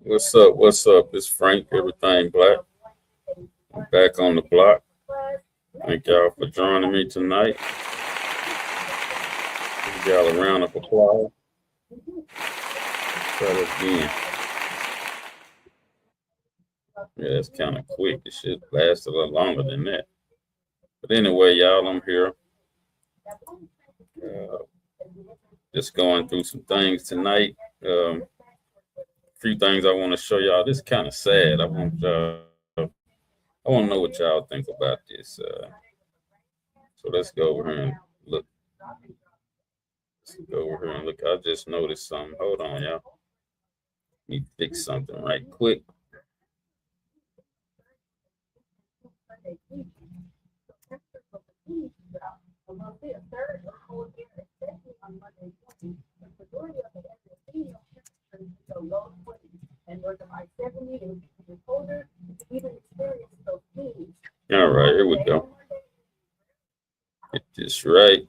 What's up? What's up? It's Frank, Everything Black. I'm back on the block. Thank y'all for joining me tonight. Give y'all a round of applause. Try that again. Yeah, that's kind of quick. It should last a little longer than that. But anyway, y'all, I'm here. Uh, just going through some things tonight. Few things I want to show y'all. This is kind of sad. I want to know what y'all think about this. So let's go over here and look. Let's go over here and look. I just noticed something. Hold on, y'all. Let me fix something right quick. All right, here we go. Get this right.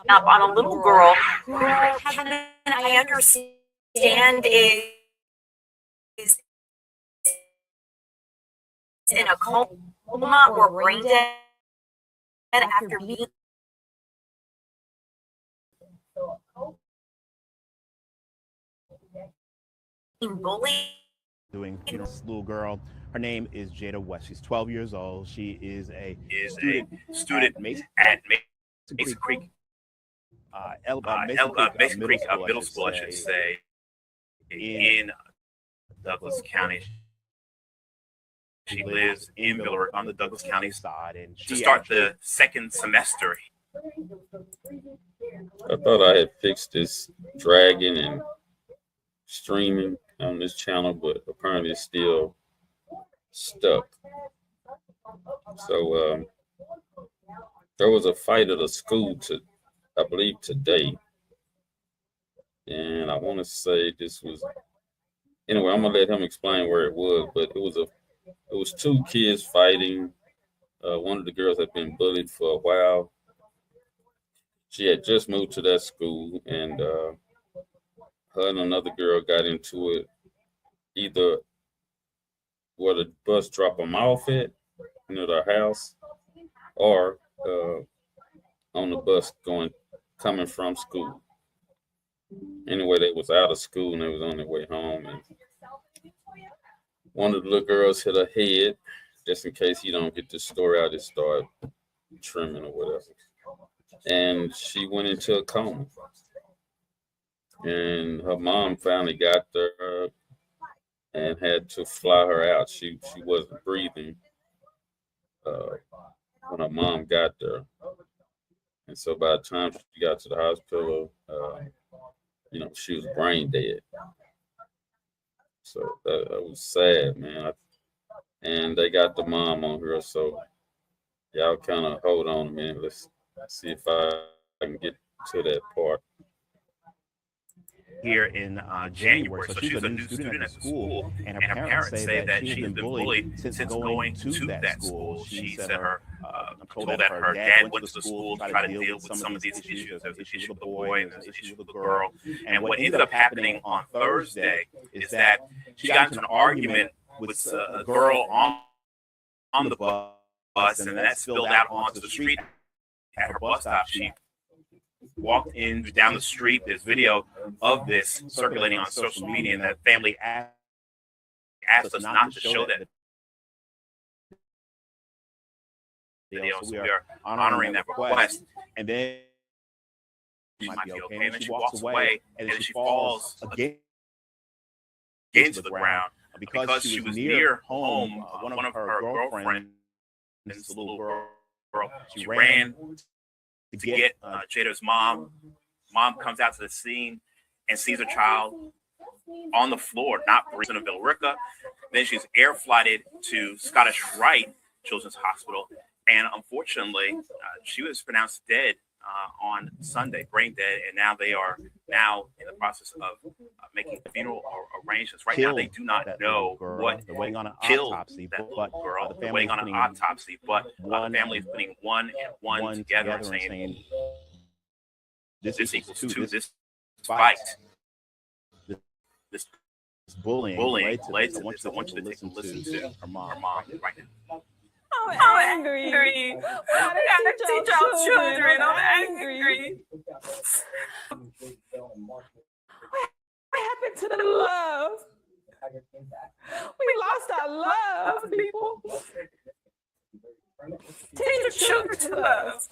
Up on a little girl who Kevin, I understand is in a coma or brain dead after being bullied. Doing this little girl. Her name is Jada West. She's 12 years old. She is a student at Mason Creek, Middle School, I should say, in Douglas County. She lives in Billerick on the Douglas County side, and to start the second semester. I thought I had fixed this dragging and streaming on this channel, but apparently it's still stuck. So there was a fight at a school I believe today, and I want to say this was anyway. I'm gonna let him explain where it was, but it was two kids fighting. One of the girls had been bullied for a while. She had just moved to that school, and her and another girl got into it, either where the bus dropped them off at, near their house, or on the bus coming from school. Anyway, they was out of school and they was on their way home, and one of the little girls hit her head. Just in case you don't get the story out, it started trimming or whatever, and she went into a coma. And her mom finally got there and had to fly her out. She wasn't breathing when her mom got there, and so by the time she got to the hospital, she was brain dead. So that was sad, man. And they got the mom on here, so y'all kind of hold on a minute. Let's see if I can get to that part. Here in January. So she's a new student at the school, and her parents say that she's been bullied since going to that school. She said I'm told that her dad went to the school to try to deal with some of these issues. There's an issue with the boy and there's an issue with the girl. And what ended up happening on Thursday is that she got into an argument with a girl on the bus, and that spilled out onto the street at her bus stop. She walked down the street. There's video of this circulating on social media, and that family asked us not to show that video. So we are honoring that request. And then she might be okay. And then she walks away, and then she falls again into the ground. because she was near home. One of her girlfriends, this little girl, she ran to get Jada's mom. Mom comes out to the scene and sees her child on the floor, not breathing, in Billerica. Then she's air flighted to Scottish Rite Children's Hospital, and unfortunately, she was pronounced dead on Sunday, brain dead, and now they are now in the process of making funeral arrangements. Right now, they do not know what killed that little girl. They're waiting on an autopsy, but the family is putting one and one together and saying this equals to this fight. This bullying led to this. I want you to take a listen to her mom right now. I'm angry. We gotta teach our children. I'm angry. What happened to the love? We lost our love, people. Teach your children to love.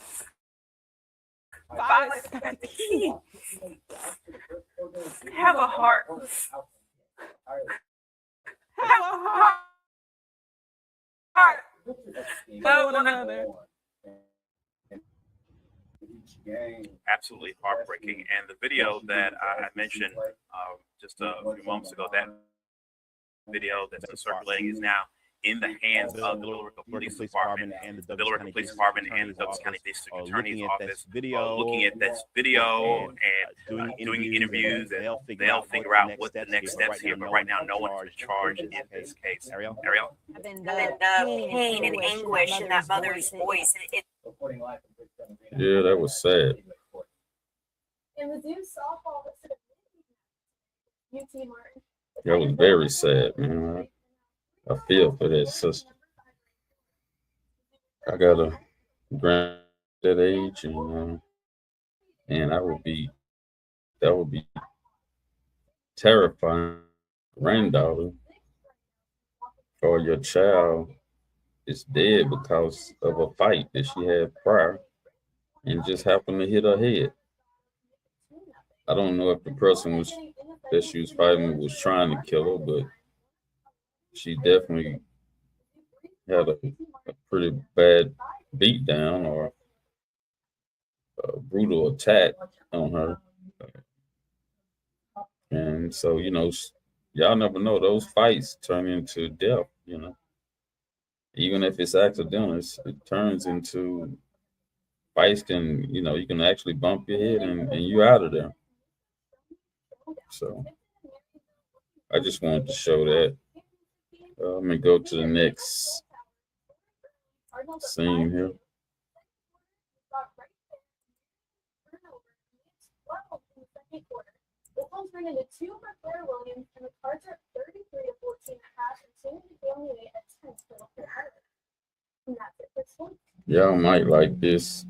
Violence is not the key. Have a heart. Have a heart. Love one another. Absolutely heartbreaking. And the video that I mentioned just a few moments ago, that video that's been circulating is now in the hands of the Billerica Police Department and the Billerica Police Department and the Douglas County District Attorney's Office, looking at this video and doing interviews, and they'll figure out what the next steps here. But right now, no one is charged in this case. Ariel? And the pain and anguish in that mother's voice. Yeah, that was sad. And the Duke softball listed UT Martin. That was very sad, man. I feel for that sister. I got a grand that age, and that would be terrifying. Granddaughter or your child is dead because of a fight that she had prior and just happened to hit her head. I don't know if the person that she was fighting with was trying to kill her, but she definitely had a pretty bad beat down or a brutal attack on her. And so, y'all never know. Those fights turn into death, Even if it's accidental, it turns into fights you can actually bump your head and you're out of there. So I just wanted to show that. Let me go to the next scene here. The Colts bring into 2 for Claire Williams, and the Cards are 33-14 at half, and soon to the only lead at 10 for the Ireland. And that's it for this one. Y'all might like this.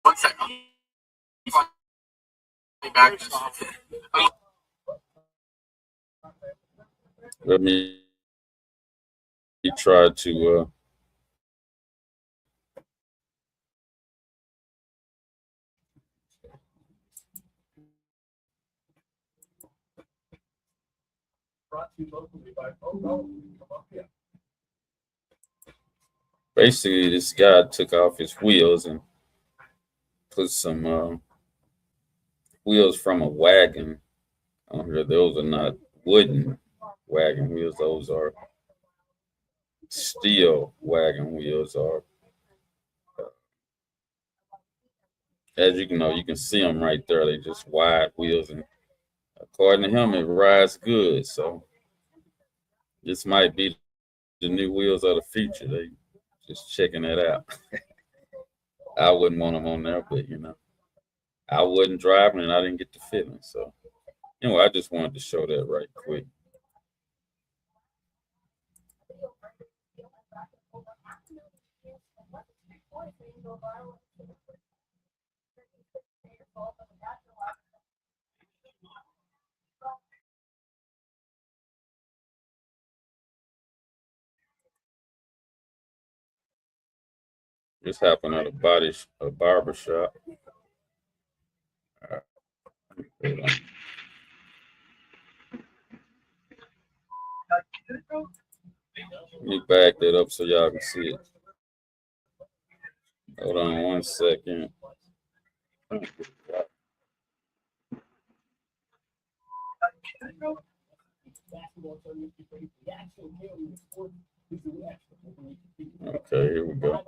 One second. Let me try to basically this guy took off his wheels and put some wheels from a wagon on here. Those are not wooden wagon wheels. Those are steel wagon wheels. Or as you can see them right there. They just wide wheels, and according to him, it rides good. So this might be the new wheels of the future. They just checking it out. I wouldn't want them on there, but I wasn't driving and I didn't get the feeling. So anyway, I just wanted to show that right quick. This happened at a barber shop. Hold on. Let me back that up so y'all can see it. Hold on 1 second. Okay, here we go.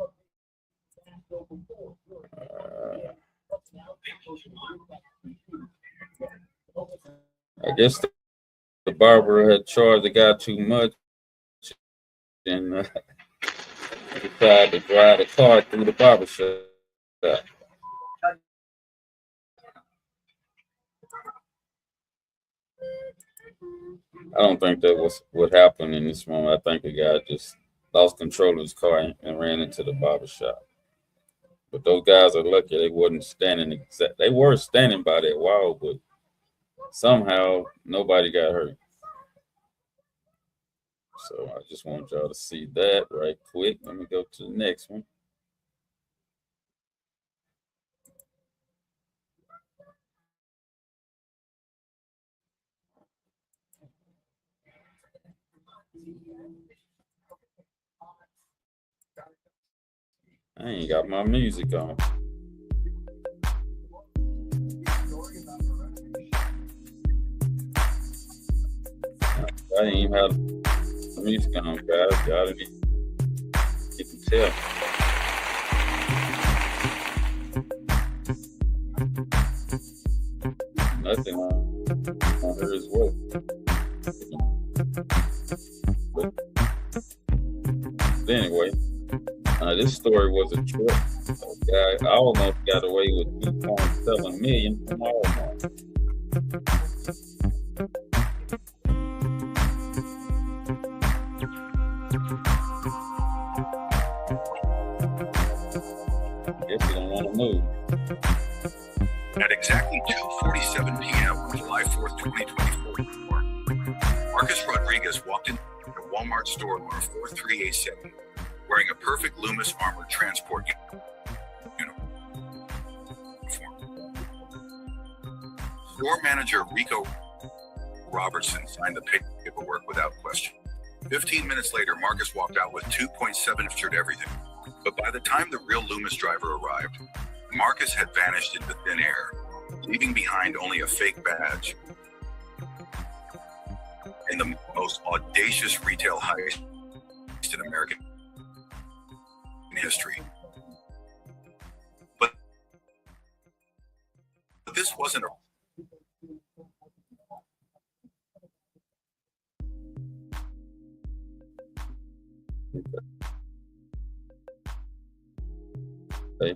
I guess the barber had charged the guy too much and decided to drive the car through the barber shop. I don't think that was what happened in this moment. I think the guy just lost control of his car and ran into the barber shop. But those guys are lucky they wasn't standing they were standing by that wall, but somehow nobody got hurt. So I just want y'all to see that right quick. Let me go to the next one. I ain't got my music on. I didn't even have the music on, guys. Y'all didn't even tell. Nothing on her as well. But anyway, this story was a trip. A guy almost got away with 2.7 million from Walmart. Guess you don't want to move. At exactly 2:47 p.m. on July 4th, 2024, Marcus Rodriguez walked into a Walmart store number 4387, wearing a perfect Loomis armored transport uniform. Store manager Rico Robertson signed the paperwork without question. 15 minutes later, Marcus walked out with 2.7 featured everything. But by the time the real Loomis driver arrived, Marcus had vanished into thin air, leaving behind only a fake badge. In the most audacious retail heist in American history. But this wasn't a Okay.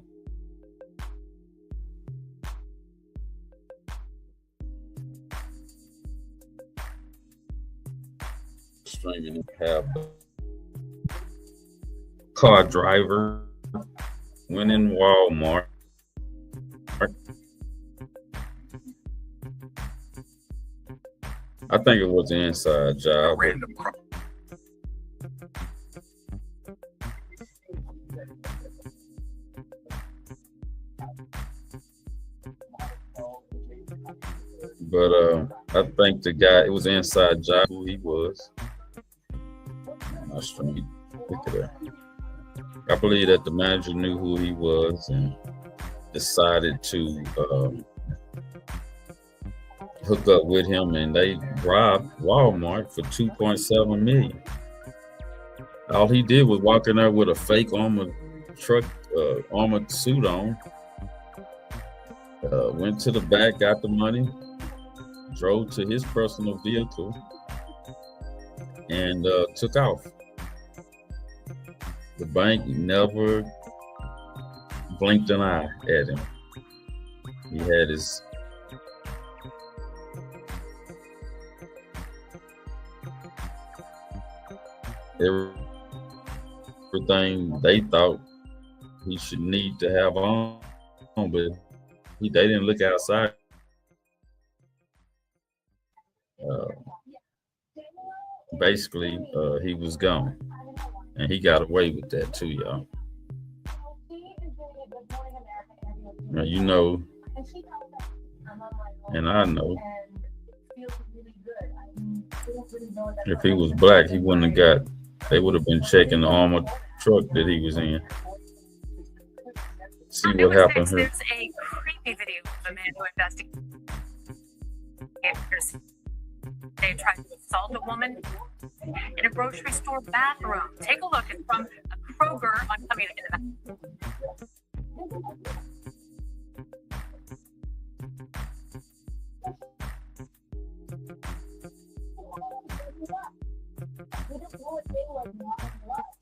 Streaming have car driver went in Walmart. I think it was an inside job. random crime. But I think the guy, it was an inside job who he was. My stream, look at that. I believe that the manager knew who he was and decided to hook up with him, and they robbed Walmart for 2.7 million. All he did was walk in there with a fake armored suit on. Went to the back, got the money, drove to his personal vehicle, and took off. The bank never blinked an eye at him. He had his everything they thought he should need to have on, but they didn't look outside. Basically, he was gone, and he got away with that too, y'all. Now, you know, and I know, if he was black, he wouldn't have got. They would have been checking the armored truck that he was in. See what happened here. There's a creepy video of a man who investigated. They tried to assault a woman in a grocery store bathroom. Take a look. It's from a Kroger on coming in the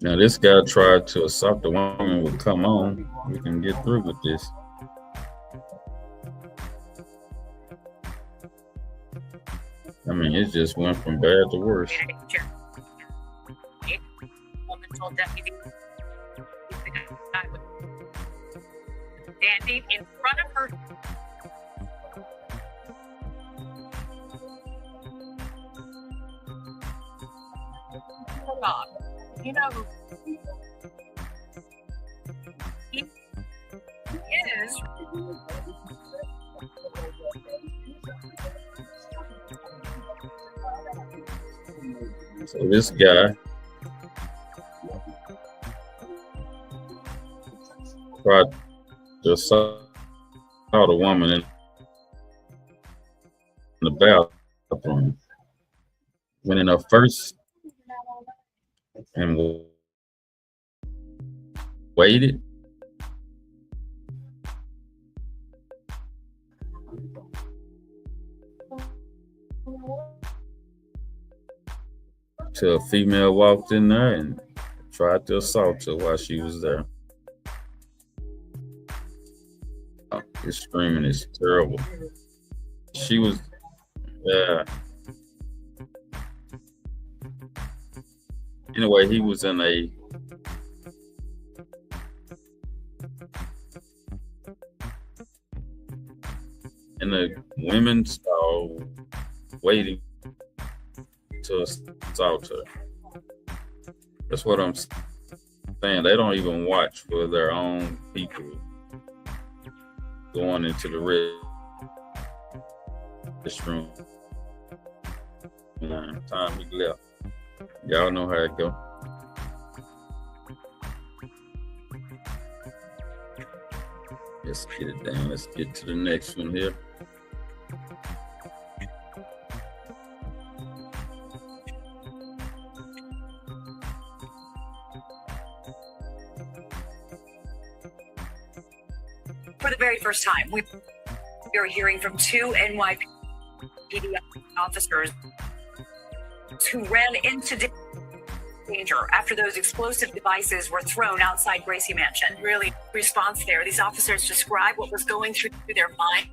Now this guy tried to assault the woman. Well, come on, we can get through with this. I mean, it just went from bad to worse. Woman told deputy the guy was standing in front of her. Bob, you know who he is. So this guy tried to assault a woman in the bathroom. Went in her first and waited. Till a female walked in there and tried to assault her while she was there. This screaming is terrible. She was, anyway, he was in a women's stall waiting to assault her. That's what I'm saying. They don't even watch for their own people going into the restroom. Time he left. Y'all know how it go. Let's get it down. Let's get to the next one here. For the very first time, we are hearing from two NYPD officers who ran into danger after those explosive devices were thrown outside Gracie Mansion. Really, response there. These officers describe what was going through their minds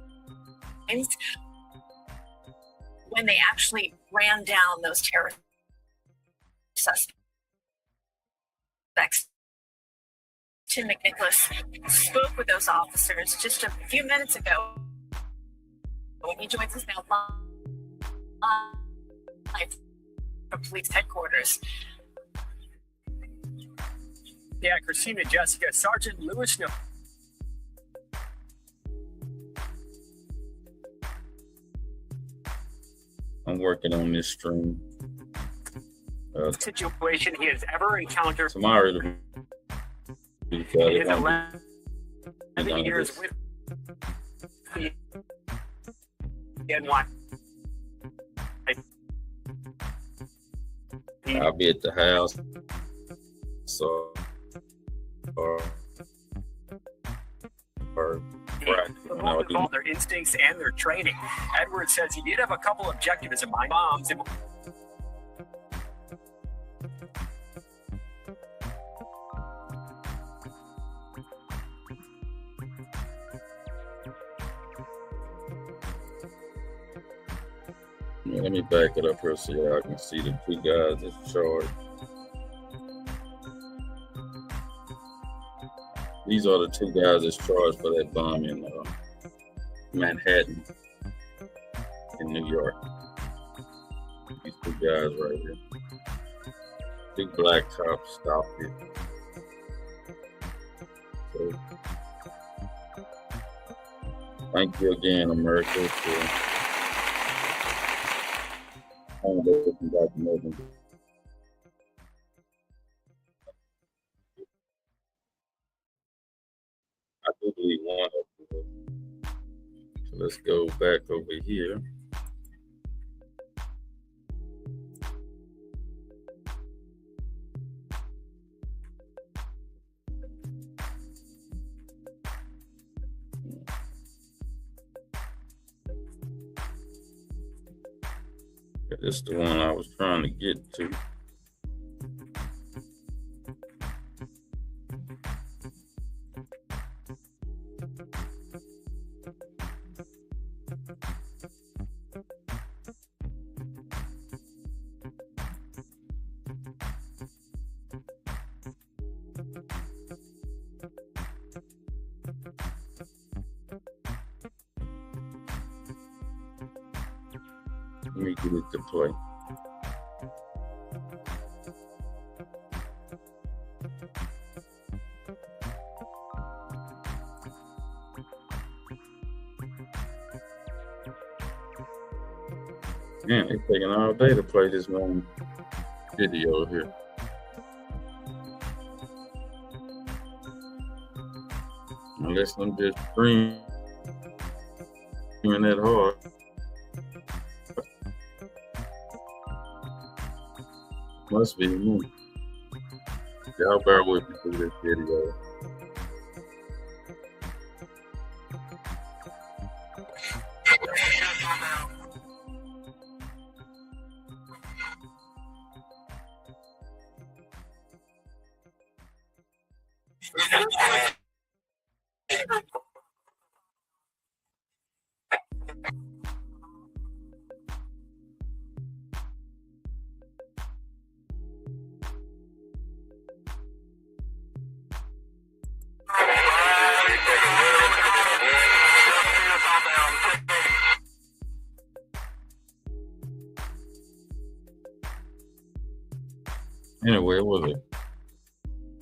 when they actually ran down those terrorist suspects. Tim McNicholas spoke with those officers just a few minutes ago. He joins us now live from police headquarters. Yeah, Christina, Jessica, Sergeant Lewis. I'm working on this stream. Situation he has ever encountered. Tomorrow, in his 11 years with the NY. I'll be at the house. So, all their instincts and their training. Edwards says he did have a couple objectives in mind. Bombs. Let me back it up here so y'all can see the two guys in charge. These are the two guys that's charged for that bomb in Manhattan, in New York. These two guys right here. Big black cop stopped it. So, thank you again, America, for looking back to Morgan. I do believe one of them. So let's go back over here. This is the one I was trying to get to. Let me get it to play. Man, it's taking all day to play this one video here. Unless I'm just screaming that hard. Must be me. Y'all bear with me through this video. Anyway, it was a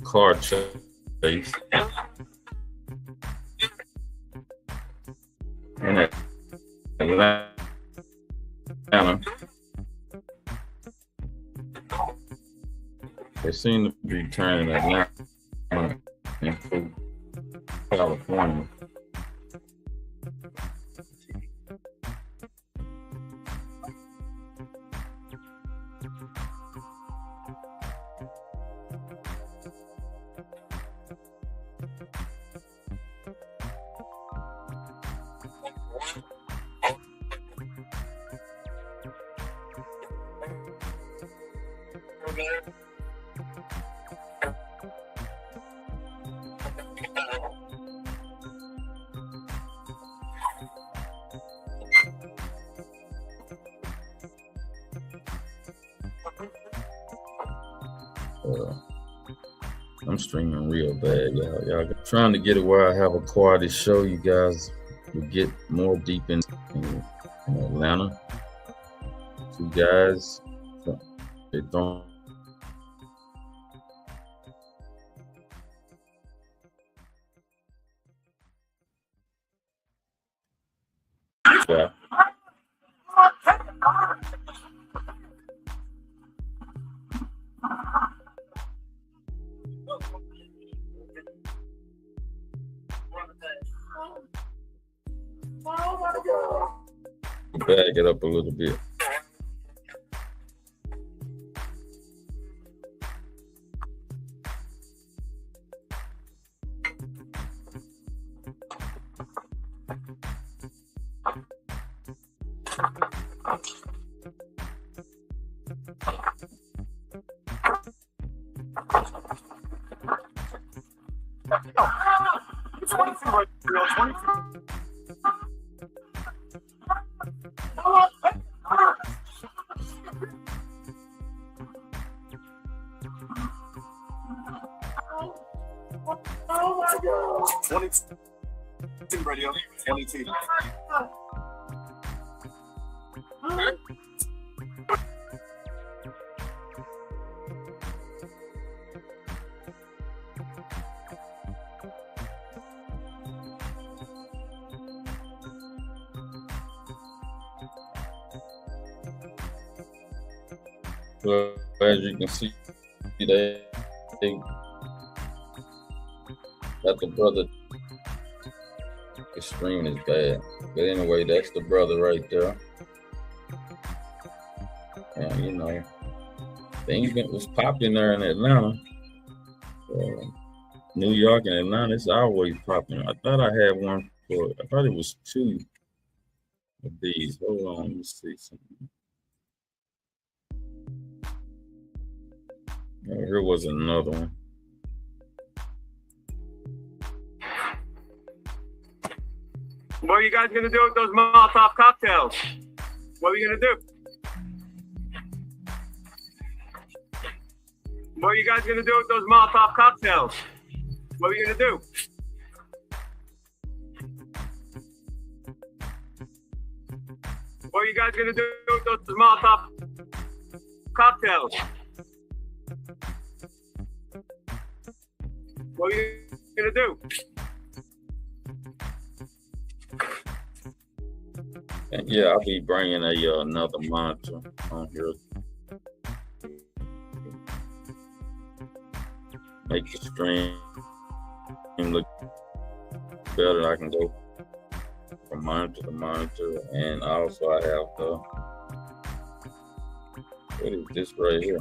car chase. In Atlanta. They seem to be turning Atlanta into California. I'm streaming real bad, y'all. Y'all trying to get it where I have a quality show. You guys will get more deep in Atlanta. Two guys, they don't. Yeah. Back it up a little bit. Radio, 22. Well, as you can see, they got the brother. The screaming is bad, but anyway, that's the brother right there. And you know, things was popping there in Atlanta. New York and Atlanta, it's always popping. I thought I had one for. I thought it was two of these. Hold on, let me see something. Oh, here was another one. What are you guys gonna do with those Molotov cocktails? What are you gonna do? What are you guys gonna do with those Molotov cocktails? What are you gonna do? What are you guys gonna do with those Molotov cocktails? What are you gonna do? And yeah, I'll be bringing another monitor on here. Make the stream look better. I can go from monitor to monitor, and also I have what is this right here?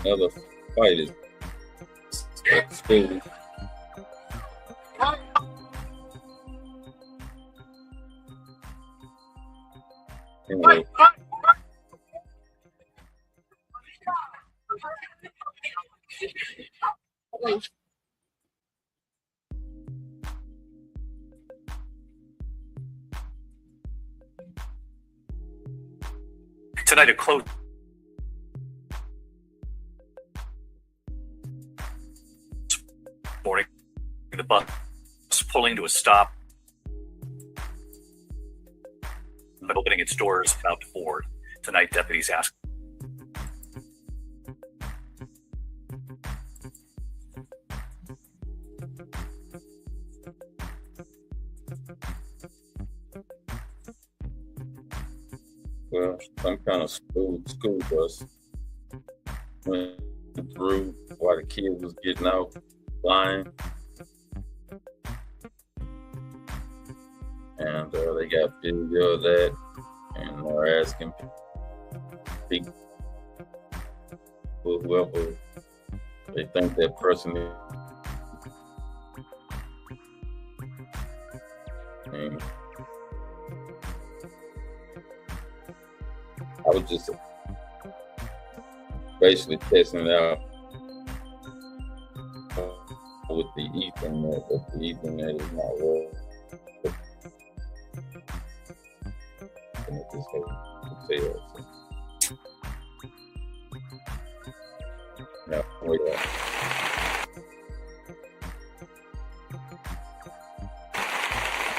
Another fight is at school. Anyway. Tonight, a close morning, the bus pulling to a stop, but opening its doors about to board. Tonight, deputies ask. Well, some kind of school bus went through while the kids was getting out flying, and they got video of that, and they're asking people, whoever they think that person is. And I was just basically testing it out with the Ethernet, but the Ethernet is not working. And it just failed. So. Yeah, wait up.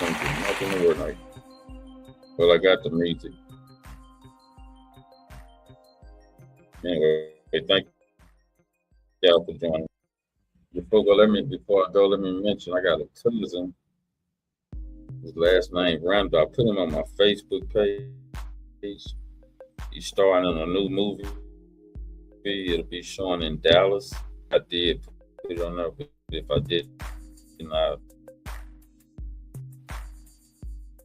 Nothing to work like. Well, I got the music. Anyway, thank y'all for joining. Before I go, let me mention I got a cousin. His last name Randall. I put him on my Facebook page. He's starring in a new movie. It'll be showing in Dallas. I did put it on there, but if I did, I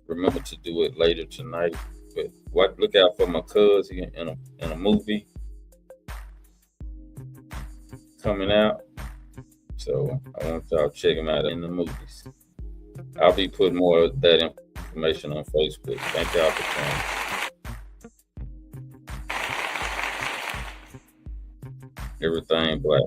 remember to do it later tonight. But look out for my cousin in a movie coming out. So I want y'all to check him out in the movies. I'll be putting more of that information on Facebook. Thank y'all for sharing. Everything Black.